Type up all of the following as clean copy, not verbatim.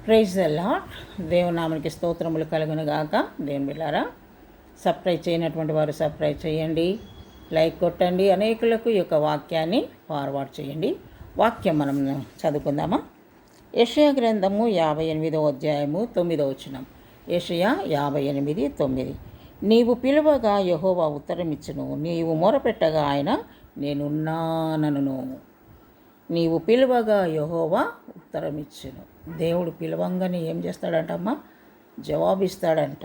Praise the lord. దేవుని నామనికి స్తోత్రములు కలుగును గాక. దేవుని బిడ్డలారా, సబ్స్క్రైబ్ చేయనటువంటి వారు సబ్స్క్రైబ్ చేయండి, లైక్ కొట్టండి, అనేకులకు ఈ యొక్క వాక్యాన్ని ఫార్వర్డ్ చేయండి. వాక్యం మనం చదువుకుందామా? యెషయా గ్రంథము 58వ అధ్యాయము 9వ వచనం. యెషయా 58:9. నీవు పిలువగా యెహోవా ఉత్తరమిచ్చును, నీవు మొరపెట్టగా ఆయన నేనున్నానను. నీవు పిలువగా యెహోవా ఉత్తరమిచ్చును. దేవుడు పిలవంగానే ఏం చేస్తాడంటమ్మా? జవాబిస్తాడంట.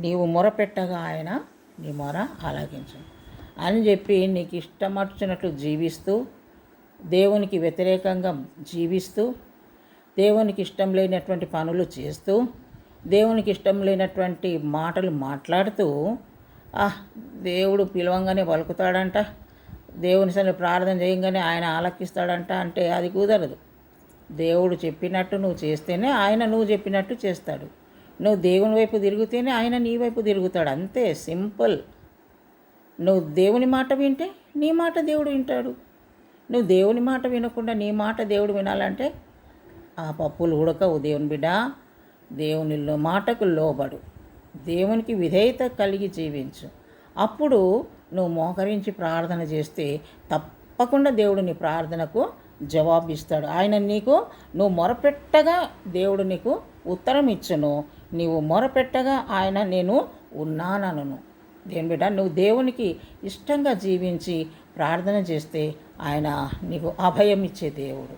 నీవు మొరపెట్టగా ఆయన నీ మొర ఆలకించు అని చెప్పి నీకు ఇష్టమచ్చినట్లు జీవిస్తూ, దేవునికి వ్యతిరేకంగా జీవిస్తూ, దేవునికి ఇష్టం లేనటువంటి పనులు చేస్తూ, దేవునికి ఇష్టం లేనటువంటి మాటలు మాట్లాడుతూ దేవుడు పిలవంగానే పలుకుతాడంట, దేవుని సరే ప్రార్థన చేయగానే ఆయన ఆలకిస్తాడంట అంటే అది కుదరదు. దేవుడు చెప్పినట్టు నువ్వు చేస్తేనే ఆయన నువ్వు చెప్పినట్టు చేస్తాడు. నువ్వు దేవుని వైపు తిరిగితేనే ఆయన నీ వైపు తిరుగుతాడు. అంతే, సింపుల్. నువ్వు దేవుని మాట వింటే నీ మాట దేవుడు వింటాడు. నువ్వు దేవుని మాట వినకుండా నీ మాట దేవుడు వినాలంటే ఆ పప్పులు ఉడకవు. దేవుని బిడ్డ, దేవుని మాటకు లోబడు, దేవునికి విధేయత కలిగి జీవించు. అప్పుడు నువ్వు మోకరించి ప్రార్థన చేస్తే తప్పకుండా దేవుడు నీ ప్రార్థనకు జవాబిస్తాడు. ఆయన నువ్వు మొరపెట్టగా దేవుడు నీకు ఉత్తరం ఇచ్చును. నీవు మొరపెట్టగా ఆయన నేను ఉన్నానను. దేవుని బిడ్డ, నువ్వు దేవునికి ఇష్టంగా జీవించి ప్రార్థన చేస్తే ఆయన నీకు అభయం ఇచ్చే దేవుడు.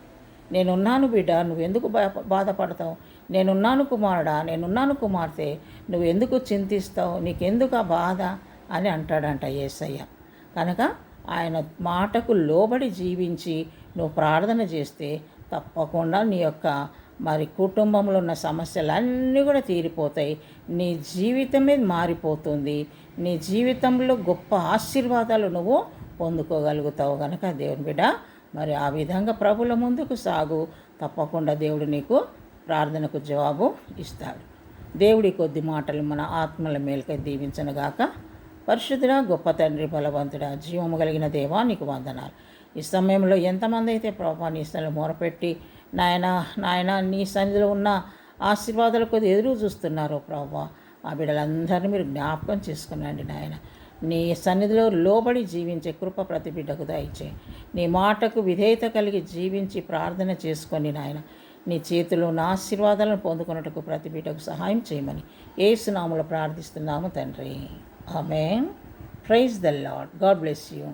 నేనున్నాను బిడ్డ, నువ్వెందుకు బాధపడతావు? నేనున్నాను కుమారుడా, నేనున్నాను కుమార్తె, నువ్వు ఎందుకు చింతిస్తావు? నీకెందుకు ఆ బాధ అని అంటాడంట యేసయ్య. కనుక ఆయన మాటకు లోబడి జీవించి నువ్వు ప్రార్థన చేస్తే తప్పకుండా నీ యొక్క కుటుంబంలో ఉన్న సమస్యలన్నీ కూడా తీరిపోతాయి. నీ జీవితమే మారిపోతుంది. నీ జీవితంలో గొప్ప ఆశీర్వాదాలు నువ్వు పొందుకోగలుగుతావు. కనుక దేవుని బిడ్డ, ఆ విధంగా ప్రభుల ముందుకు సాగు. తప్పకుండా దేవుడు నీకు ప్రార్థనకు జవాబు ఇస్తాడు. దేవుడి కొద్ది మాటలు మన ఆత్మల మేలుకై దీవించనుగాక. పరిశుద్ధుడా, గొప్ప తండ్రి, బలవంతుడా, జీవము కలిగిన దేవా, నీకు వందనాలు. ఈ సమయంలో ఎంతమంది అయితే ప్రభా నీ స్థలం మొరపెట్టి నాయన నీ సన్నిధిలో ఉన్న ఆశీర్వాదాల కొద్ది ఎదురు చూస్తున్నారో ప్రభా, ఆ బిడ్డలందరినీ మీరు జ్ఞాపకం చేసుకున్నాండి నాయన. నీ సన్నిధిలో లోబడి జీవించే కృప ప్రతి బిడ్డకు దయచేయి. నీ మాటకు విధేయత కలిగి జీవించి ప్రార్థన చేసుకొని నాయన నీ చేతిలో ఉన్న ఆశీర్వాదాలను పొందుకున్నట్టుకు ప్రతి బిడ్డకు సహాయం చేయమని యేసు నామములో ప్రార్థిస్తున్నాము తండ్రి. Amen. Praise the lord. God bless you.